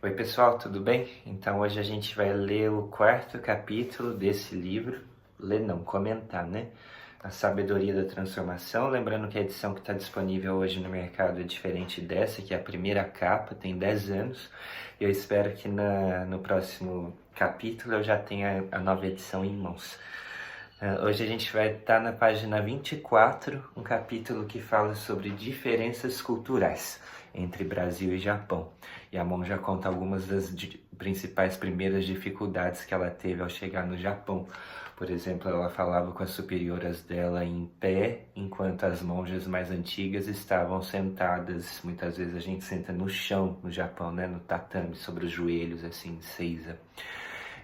Oi pessoal, tudo bem? Então hoje a gente vai ler o quarto capítulo desse livro. Ler não, comentar, né? A Sabedoria da Transformação. Lembrando que a edição que está disponível hoje no mercado é diferente dessa, que é a primeira capa, tem 10 anos. Eu espero que no próximo capítulo eu já tenha a nova edição em mãos. Hoje a gente vai estar na página 24, um capítulo que fala sobre diferenças culturais entre Brasil e Japão. E a monja conta algumas das principais primeiras dificuldades que ela teve ao chegar no Japão. Por exemplo, ela falava com as superioras dela em pé, enquanto as monjas mais antigas estavam sentadas. Muitas vezes a gente senta no chão no Japão, né? No tatame, sobre os joelhos, assim, seiza.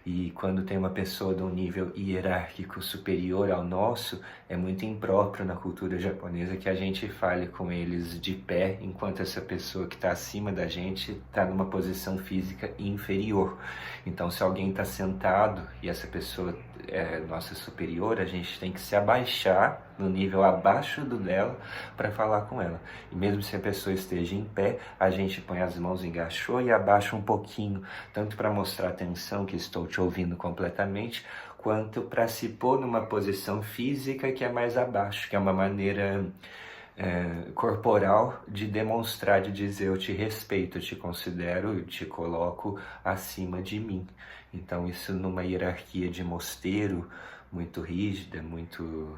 E quando tem uma pessoa de um nível hierárquico superior ao nosso, é muito impróprio na cultura japonesa que a gente fale com eles de pé, enquanto essa pessoa que está acima da gente está numa posição física inferior. Então, se alguém está sentado e essa pessoa é nossa superior, a gente tem que se abaixar no nível abaixo do dela para falar com ela. E mesmo se a pessoa esteja em pé, a gente põe as mãos em gachô e abaixa um pouquinho, tanto para mostrar atenção que estou te ouvindo completamente, quanto para se pôr numa posição física que é mais abaixo, que é uma maneira corporal de demonstrar, de dizer eu te respeito, eu te considero, eu te coloco acima de mim. Então isso numa hierarquia de mosteiro muito rígida, muito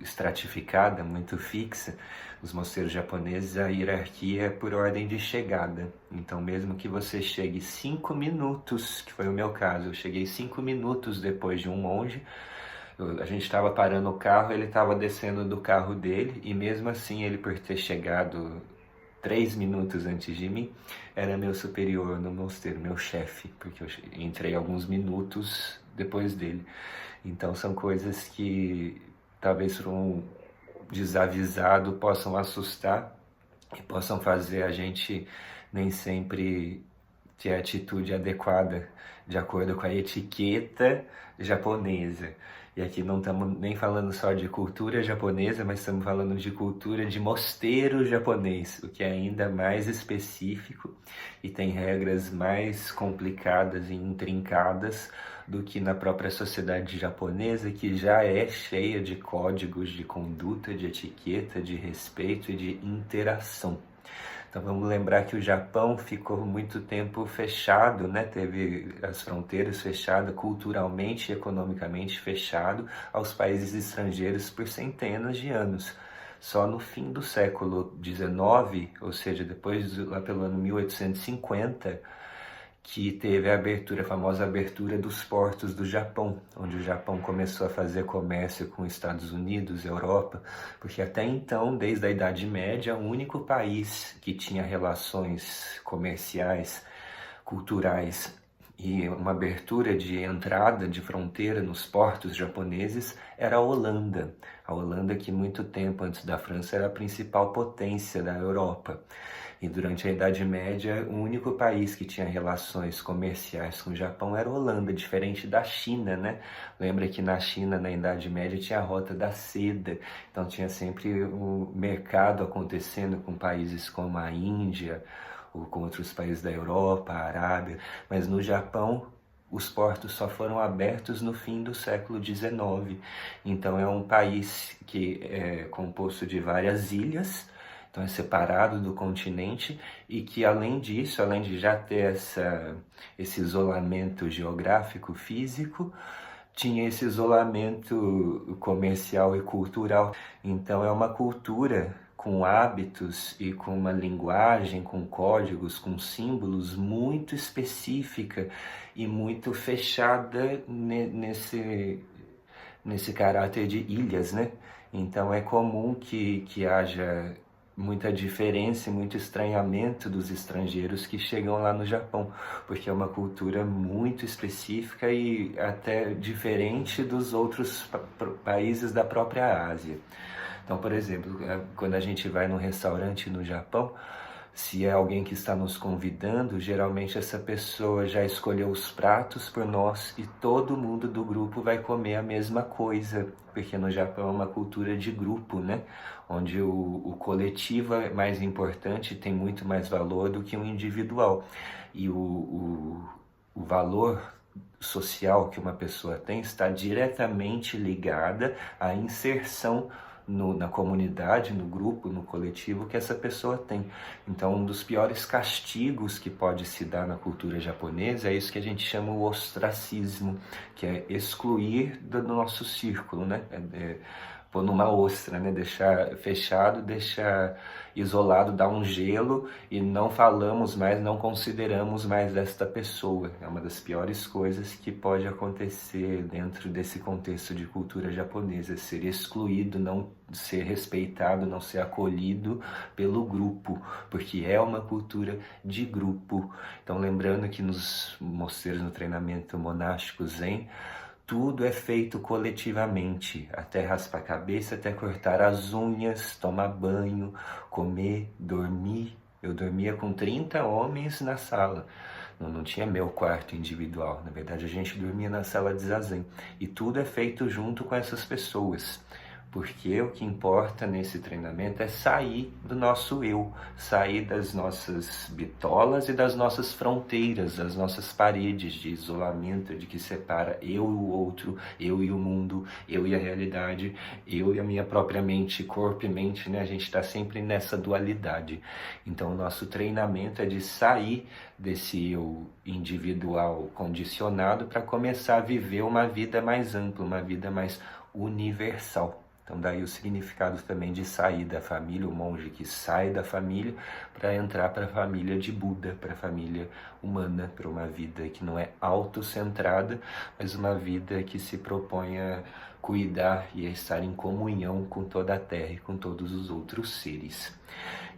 estratificada, muito fixa. Os mosteiros japoneses, a hierarquia é por ordem de chegada. Então, mesmo que você chegue 5 minutos, que foi o meu caso, eu cheguei 5 minutos depois de um monge, a gente estava parando o carro, ele estava descendo do carro dele, e mesmo assim, ele por ter chegado 3 minutos antes de mim, era meu superior no mosteiro, meu chefe, porque eu entrei alguns minutos depois dele. Então são coisas que talvez para um desavisado possam assustar e possam fazer a gente nem sempre ter a atitude adequada de acordo com a etiqueta japonesa. E aqui não estamos nem falando só de cultura japonesa, mas estamos falando de cultura de mosteiro japonês, o que é ainda mais específico e tem regras mais complicadas e intrincadas do que na própria sociedade japonesa, que já é cheia de códigos de conduta, de etiqueta, de respeito e de interação. Então vamos lembrar que o Japão ficou muito tempo fechado, né? Teve as fronteiras fechadas, culturalmente e economicamente fechado aos países estrangeiros por centenas de anos. Só no fim do século XIX, ou seja, depois lá pelo ano 1850, que teve a abertura, a famosa abertura dos portos do Japão, onde o Japão começou a fazer comércio com os Estados Unidos, Europa, porque até então, desde a Idade Média, o único país que tinha relações comerciais, culturais e uma abertura de entrada de fronteira nos portos japoneses era a Holanda. A Holanda que muito tempo antes da França era a principal potência da Europa. E durante a Idade Média, o único país que tinha relações comerciais com o Japão era a Holanda, diferente da China, né? Lembra que na China, na Idade Média, tinha a Rota da Seda. Então tinha sempre o mercado acontecendo com países como a Índia, ou com outros países da Europa, a Arábia. Mas no Japão, os portos só foram abertos no fim do século XIX. Então é um país que é composto de várias ilhas, então é separado do continente e que além disso, além de já ter esse isolamento geográfico, físico, tinha esse isolamento comercial e cultural. Então é uma cultura com hábitos e com uma linguagem, com códigos, com símbolos muito específica e muito fechada nesse caráter de ilhas, né? Então é comum que haja muita diferença e muito estranhamento dos estrangeiros que chegam lá no Japão, porque é uma cultura muito específica e até diferente dos outros países da própria Ásia. Então, por exemplo, quando a gente vai num restaurante no Japão, Se é alguém que está nos convidando, geralmente essa pessoa já escolheu os pratos por nós e todo mundo do grupo vai comer a mesma coisa, porque no Japão é uma cultura de grupo, né? Onde o coletivo é mais importante, tem muito mais valor do que o individual. E o valor social que uma pessoa tem está diretamente ligada à inserção na comunidade, no grupo, no coletivo que essa pessoa tem. Então, um dos piores castigos que pode se dar na cultura japonesa é isso que a gente chama o ostracismo, que é excluir do nosso círculo, né? Pôr numa ostra, né? Deixar fechado, deixar isolado, dar um gelo e não falamos mais, não consideramos mais esta pessoa. É uma das piores coisas que pode acontecer dentro desse contexto de cultura japonesa, ser excluído, não ser respeitado, não ser acolhido pelo grupo, porque é uma cultura de grupo. Então, lembrando que nos mosteiros, no treinamento monástico Zen, tudo é feito coletivamente, até raspar a cabeça, até cortar as unhas, tomar banho, comer, dormir. Eu dormia com 30 homens na sala. Não tinha meu quarto individual. Na verdade, a gente dormia na sala de zazen. E tudo é feito junto com essas pessoas. Porque o que importa nesse treinamento é sair do nosso eu, sair das nossas bitolas e das nossas fronteiras, das nossas paredes de isolamento, de que separa eu e o outro, eu e o mundo, eu e a realidade, eu e a minha própria mente, corpo e mente, né? A gente está sempre nessa dualidade. Então, o nosso treinamento é de sair desse eu individual condicionado para começar a viver uma vida mais ampla, uma vida mais universal. Então daí o significado também de sair da família, o monge que sai da família para entrar para a família de Buda, para a família humana, para uma vida que não é autocentrada, mas uma vida que se propõe a cuidar e a estar em comunhão com toda a Terra e com todos os outros seres.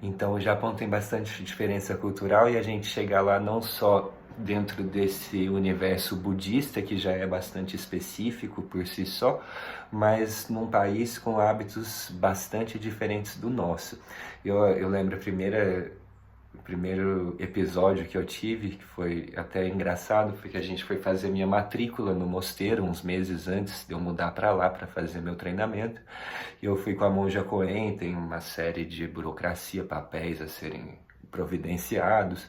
Então o Japão tem bastante diferença cultural e a gente chega lá não só dentro desse universo budista, que já é bastante específico por si só, mas num país com hábitos bastante diferentes do nosso. Eu lembro o primeiro episódio que eu tive, que foi até engraçado, porque a gente foi fazer minha matrícula no mosteiro uns meses antes de eu mudar para lá para fazer meu treinamento. E eu fui com a monja Koen, tem uma série de burocracia, papéis a serem providenciados.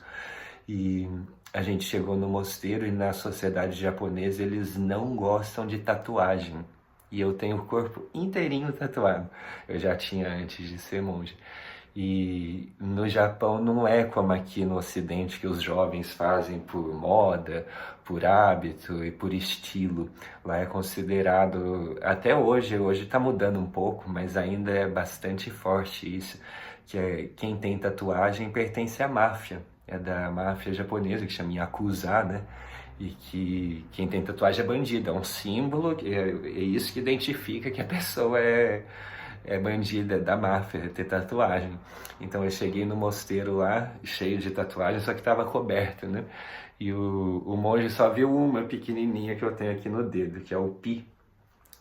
E a gente chegou no mosteiro e na sociedade japonesa eles não gostam de tatuagem. E eu tenho o corpo inteirinho tatuado. Eu já tinha antes de ser monge. E no Japão não é como aqui no Ocidente que os jovens fazem por moda, por hábito e por estilo. Lá é considerado, até hoje está mudando um pouco, mas ainda é bastante forte isso, que é, quem tem tatuagem pertence à máfia. É da máfia japonesa, que chama Yakuza, né? E que quem tem tatuagem é bandido, é um símbolo, é isso que identifica que a pessoa é bandida, é da máfia, é ter tatuagem. Então eu cheguei no mosteiro lá, cheio de tatuagem, só que estava coberto, né? E o monge só viu uma pequenininha que eu tenho aqui no dedo, que é o Pi.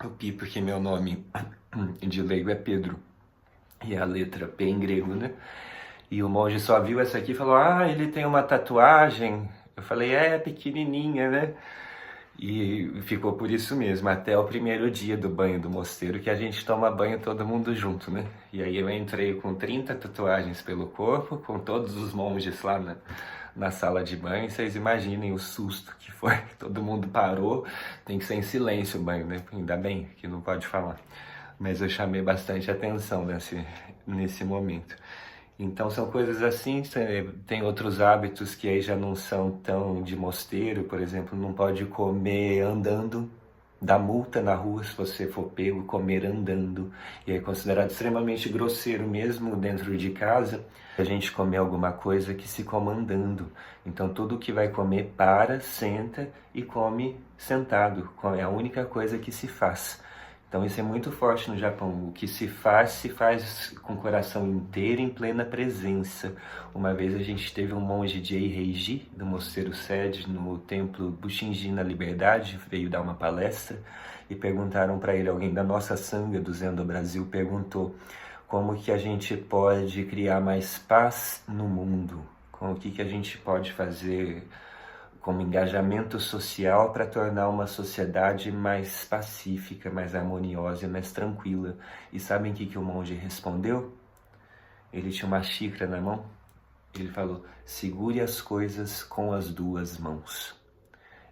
O Pi porque meu nome de leigo é Pedro, e a letra P em grego, né? E o monge só viu essa aqui e falou, ele tem uma tatuagem. Eu falei, pequenininha, né? E ficou por isso mesmo, até o primeiro dia do banho do mosteiro, que a gente toma banho todo mundo junto, né? E aí eu entrei com 30 tatuagens pelo corpo, com todos os monges lá na sala de banho. Vocês imaginem o susto que foi. Todo mundo parou, tem que ser em silêncio o banho, né? Ainda bem que não pode falar. Mas eu chamei bastante atenção nesse momento. Então são coisas assim, tem outros hábitos que aí já não são tão de mosteiro, por exemplo, não pode comer andando, dá multa na rua se você for pego comer andando, e é considerado extremamente grosseiro mesmo dentro de casa, a gente comer alguma coisa que se coma andando. Então tudo que vai comer para, senta e come sentado, é a única coisa que se faz. Então isso é muito forte no Japão. O que se faz com o coração inteiro, em plena presença. Uma vez a gente teve um monge de Eiheiji, do mosteiro sede, no templo Bushinji na Liberdade, veio dar uma palestra e perguntaram para ele, alguém da nossa sanga do Zen do Brasil perguntou, como que a gente pode criar mais paz no mundo, com o que a gente pode fazer como engajamento social para tornar uma sociedade mais pacífica, mais harmoniosa e mais tranquila. E sabem o que o monge respondeu? Ele tinha uma xícara na mão. Ele falou: segure as coisas com as duas mãos.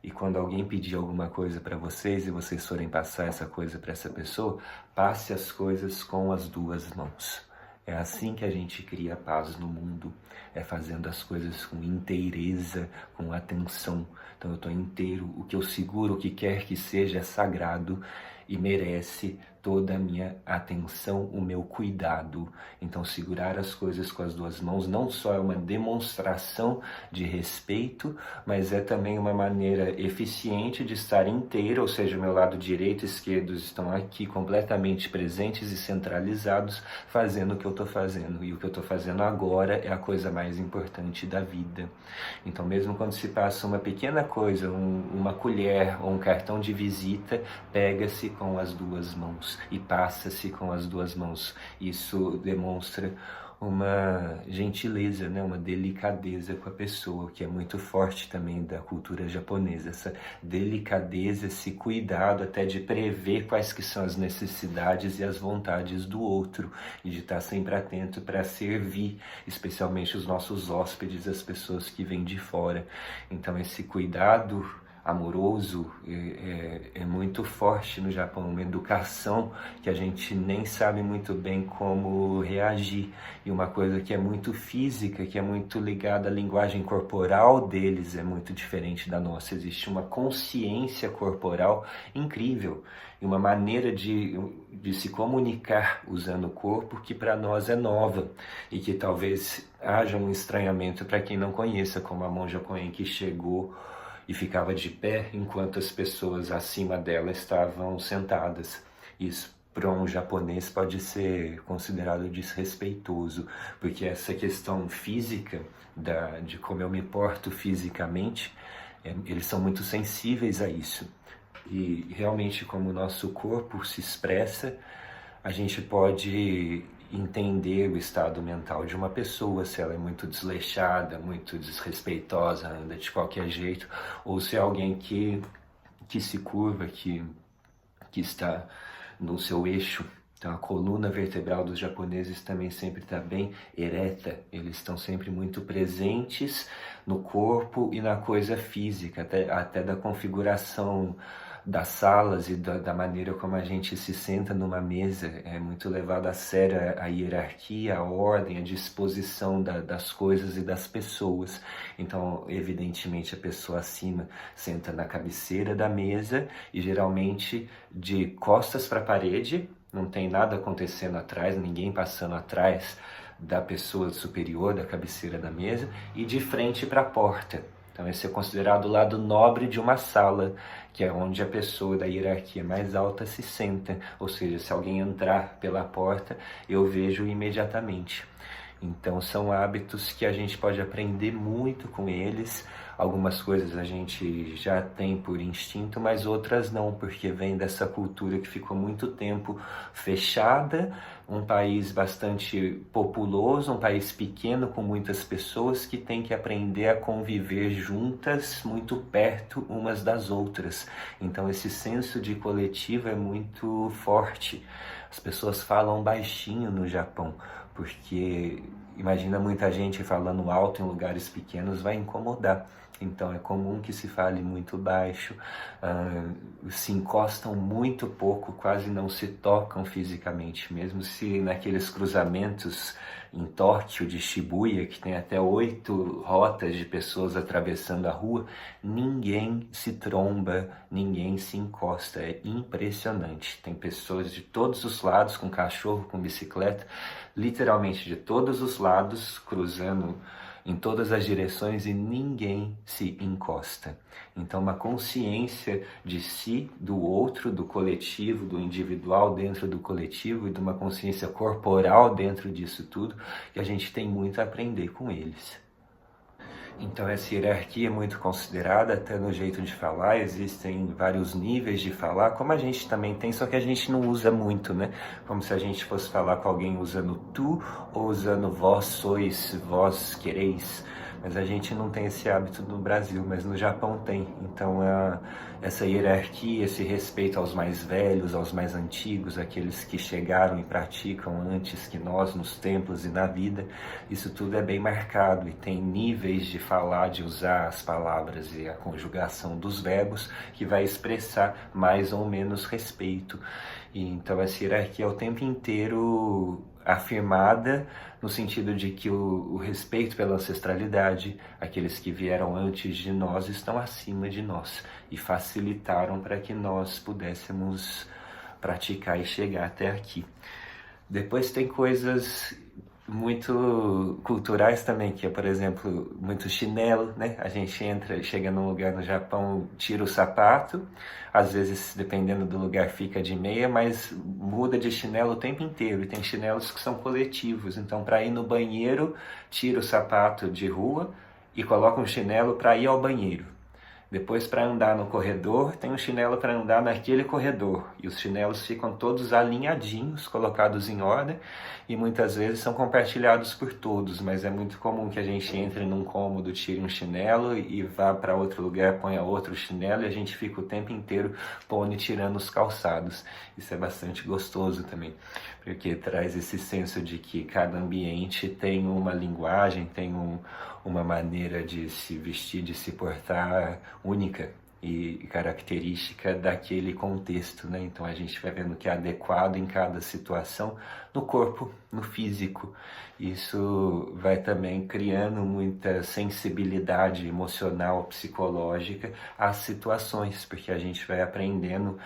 E quando alguém pedir alguma coisa para vocês e vocês forem passar essa coisa para essa pessoa, passe as coisas com as duas mãos. É assim que a gente cria paz no mundo, é fazendo as coisas com inteireza, com atenção. Então eu estou inteiro, o que eu seguro, o que quer que seja, é sagrado e merece toda a minha atenção, o meu cuidado. Então segurar as coisas com as duas mãos não só é uma demonstração de respeito, mas é também uma maneira eficiente de estar inteiro, ou seja, o meu lado direito e esquerdo estão aqui completamente presentes e centralizados, fazendo o que eu estou fazendo. E o que eu estou fazendo agora é a coisa mais importante da vida. Então mesmo quando se passa uma pequena coisa, uma colher ou um cartão de visita, pega-se com as duas mãos e passa-se com as duas mãos. Isso demonstra uma gentileza, né? Uma delicadeza com a pessoa, que é muito forte também da cultura japonesa, essa delicadeza, esse cuidado até de prever quais que são as necessidades e as vontades do outro, e de estar sempre atento para servir, especialmente os nossos hóspedes, as pessoas que vêm de fora. Então esse cuidado amoroso é muito forte no Japão, uma educação que a gente nem sabe muito bem como reagir, e uma coisa que é muito física, que é muito ligada à linguagem corporal deles, é muito diferente da nossa. Existe uma consciência corporal incrível e uma maneira de se comunicar usando o corpo que para nós é nova e que talvez haja um estranhamento para quem não conheça, como a monja Koen, que chegou e ficava de pé enquanto as pessoas acima dela estavam sentadas. Isso para um japonês pode ser considerado desrespeitoso, porque essa questão física, de como eu me porto fisicamente, eles são muito sensíveis a isso. E realmente como o nosso corpo se expressa, a gente pode entender o estado mental de uma pessoa, se ela é muito desleixada, muito desrespeitosa, anda de qualquer jeito, ou se é alguém que se curva, que está no seu eixo. Então a coluna vertebral dos japoneses também sempre está bem ereta, eles estão sempre muito presentes no corpo e na coisa física, até da configuração das salas e da maneira como a gente se senta numa mesa. É muito levado a sério a hierarquia, a ordem, a disposição das coisas e das pessoas. Então, evidentemente, a pessoa acima senta na cabeceira da mesa e geralmente de costas para a parede, não tem nada acontecendo atrás, ninguém passando atrás da pessoa superior, da cabeceira da mesa, e de frente para a porta. Então esse é considerado o lado nobre de uma sala, que é onde a pessoa da hierarquia mais alta se senta. Ou seja, se alguém entrar pela porta, eu vejo imediatamente. Então são hábitos que a gente pode aprender muito com eles. Algumas coisas a gente já tem por instinto, mas outras não, porque vem dessa cultura que ficou muito tempo fechada, um país bastante populoso, um país pequeno com muitas pessoas que tem que aprender a conviver juntas, muito perto umas das outras. Então esse senso de coletivo é muito forte. As pessoas falam baixinho no Japão, porque imagina muita gente falando alto em lugares pequenos, vai incomodar. Então é comum que se fale muito baixo, se encostam muito pouco, quase não se tocam fisicamente, mesmo se naqueles cruzamentos em Tóquio de Shibuya, que tem até 8 rotas de pessoas atravessando a rua, ninguém se tromba, ninguém se encosta, é impressionante. Tem pessoas de todos os lados, com cachorro, com bicicleta, literalmente de todos os lados, cruzando em todas as direções, e ninguém se encosta. Então uma consciência de si, do outro, do coletivo, do individual dentro do coletivo, e de uma consciência corporal dentro disso tudo, que a gente tem muito a aprender com eles. Então essa hierarquia é muito considerada até no jeito de falar, existem vários níveis de falar, como a gente também tem, só que a gente não usa muito, né? Como se a gente fosse falar com alguém usando tu ou usando vós sois, vós quereis. Mas a gente não tem esse hábito no Brasil, mas no Japão tem. Então essa hierarquia, esse respeito aos mais velhos, aos mais antigos, aqueles que chegaram e praticam antes que nós nos templos e na vida, isso tudo é bem marcado e tem níveis de falar, de usar as palavras e a conjugação dos verbos que vai expressar mais ou menos respeito. E então essa hierarquia é o tempo inteiro afirmada no sentido de que o respeito pela ancestralidade, aqueles que vieram antes de nós estão acima de nós e facilitaram para que nós pudéssemos praticar e chegar até aqui. Depois tem coisas muito culturais também, que é, por exemplo, muito chinelo, né? A gente chega num lugar no Japão, tira o sapato, às vezes, dependendo do lugar, fica de meia, mas muda de chinelo o tempo inteiro. E tem chinelos que são coletivos, então para ir no banheiro, tira o sapato de rua e coloca um chinelo para ir ao banheiro. Depois, para andar no corredor, tem um chinelo para andar naquele corredor. E os chinelos ficam todos alinhadinhos, colocados em ordem, e muitas vezes são compartilhados por todos, mas é muito comum que a gente entre num cômodo, tire um chinelo e vá para outro lugar, ponha outro chinelo, e a gente fica o tempo inteiro pondo e tirando os calçados. Isso é bastante gostoso também, porque traz esse senso de que cada ambiente tem uma linguagem, tem uma maneira de se vestir, de se portar única e característica daquele contexto, né? Então a gente vai vendo que é adequado em cada situação, no corpo, no físico. Isso vai também criando muita sensibilidade emocional, psicológica às situações, porque a gente vai aprendendo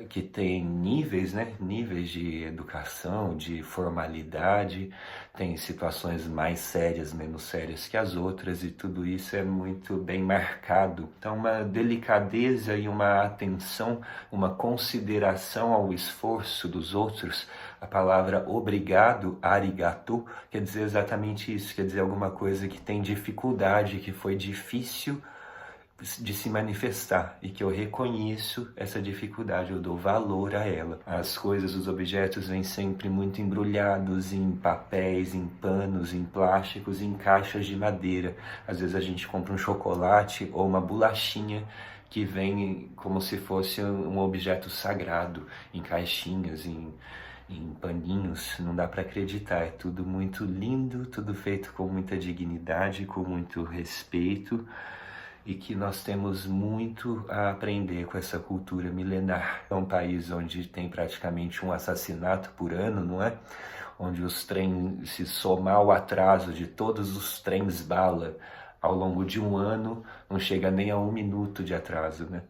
que tem níveis, né? Níveis de educação, de formalidade, tem situações mais sérias, menos sérias que as outras, e tudo isso é muito bem marcado. Então, uma delicadeza e uma atenção, uma consideração ao esforço dos outros. A palavra obrigado, arigato, quer dizer exatamente isso, quer dizer alguma coisa que tem dificuldade, que foi difícil de se manifestar e que eu reconheço essa dificuldade, eu dou valor a ela. As coisas, os objetos vêm sempre muito embrulhados em papéis, em panos, em plásticos, em caixas de madeira. Às vezes a gente compra um chocolate ou uma bolachinha que vem como se fosse um objeto sagrado, em caixinhas, em paninhos, não dá para acreditar, é tudo muito lindo, tudo feito com muita dignidade, com muito respeito, e que nós temos muito a aprender com essa cultura milenar. É um país onde tem praticamente um assassinato por ano, não é? Onde os trens, se somar o atraso de todos os trens bala ao longo de um ano, não chega nem a 1 minuto de atraso, né?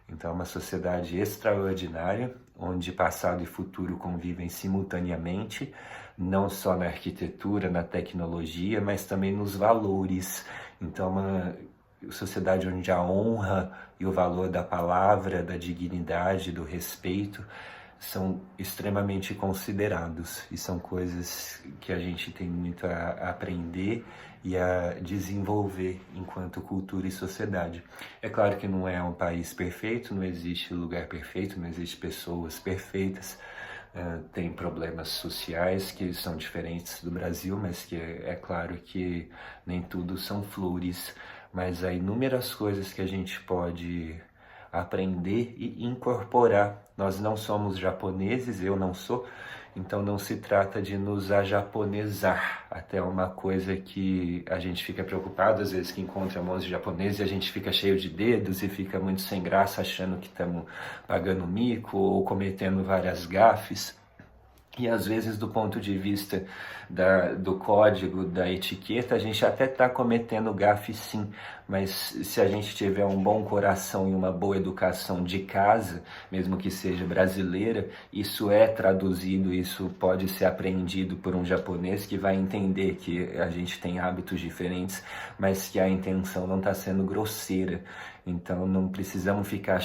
Então é uma sociedade extraordinária, onde passado e futuro convivem simultaneamente, não só na arquitetura, na tecnologia, mas também nos valores. Então uma sociedade onde a honra e o valor da palavra, da dignidade, do respeito são extremamente considerados, e são coisas que a gente tem muito a aprender e a desenvolver enquanto cultura e sociedade. É claro que não é um país perfeito, não existe lugar perfeito, não existe pessoas perfeitas, tem problemas sociais que são diferentes do Brasil, mas que é claro que nem tudo são flores, mas há inúmeras coisas que a gente pode aprender e incorporar. Nós não somos japoneses, eu não sou, então não se trata de nos ajaponesar, até uma coisa que a gente fica preocupado, às vezes que encontra monge japonês e a gente fica cheio de dedos e fica muito sem graça achando que estamos pagando mico ou cometendo várias gafes. E às vezes do ponto de vista do código, da etiqueta, a gente até está cometendo gafe sim, mas se a gente tiver um bom coração e uma boa educação de casa, mesmo que seja brasileira, isso é traduzido, isso pode ser aprendido por um japonês que vai entender que a gente tem hábitos diferentes, mas que a intenção não está sendo grosseira. Então não precisamos ficar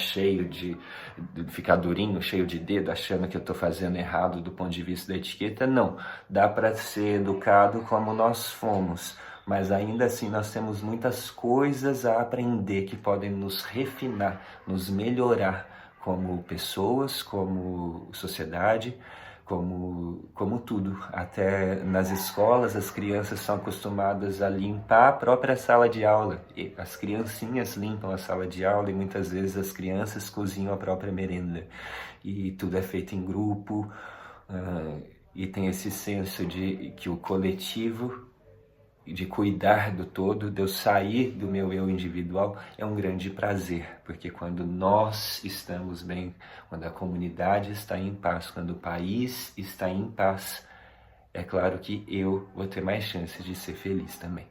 ficar durinho, cheio de dedo, achando que eu estou fazendo errado do ponto de vista da etiqueta. Não, dá para ser educado como nós fomos, mas ainda assim nós temos muitas coisas a aprender que podem nos refinar, nos melhorar como pessoas, como sociedade, como tudo. Até nas escolas as crianças são acostumadas a limpar a própria sala de aula. E as criancinhas limpam a sala de aula e muitas vezes as crianças cozinham a própria merenda. E tudo é feito em grupo, e tem esse senso de que o coletivo, de cuidar do todo, de eu sair do meu eu individual, é um grande prazer, porque quando nós estamos bem, quando a comunidade está em paz, quando o país está em paz, é claro que eu vou ter mais chances de ser feliz também.